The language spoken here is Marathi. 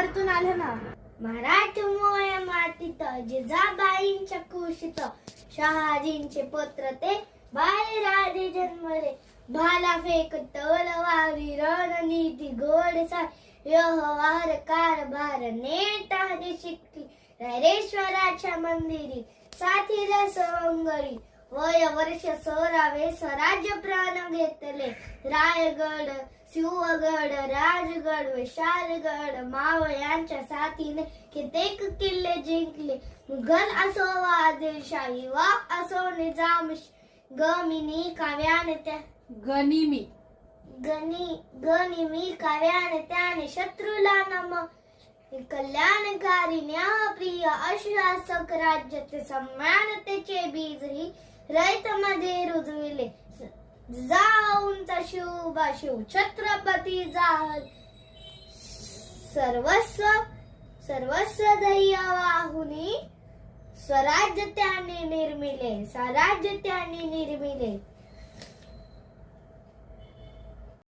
कोकणातून आलं ना. मराठमोळ्या मातीत जिजाबाईंच्या कुशीत शहाजींचे पुत्र ते बाहेर आले जन्मले. भाला फेक तलवारी रणनीती घोडसार व्यवहार कारभार नेटाने शिकली नरेश्वराच्या मंदिरी साथी रसवंगरी. वय वर्ष 16 स्वराज्य प्राण घेतले. रायगड शिवगड राजगड विशालगड मावळ यांच्या साथीने कित्येक किल्ले जिंकले. मुघल असो वा आदिलशाही वा असो निजामशाही गनिमी काव्याने त्याने शत्रूला नम कल्याणकारी न्यायप्रिय अशासक राज्याचे सम्मानतेचे बीज ही रयत मध्ये रुजविले. जाऊनचा शिवबा शिव छत्रपती जाहल सर्वस्व ध्येय वाहुनी स्वराज्य त्याने निर्मिले.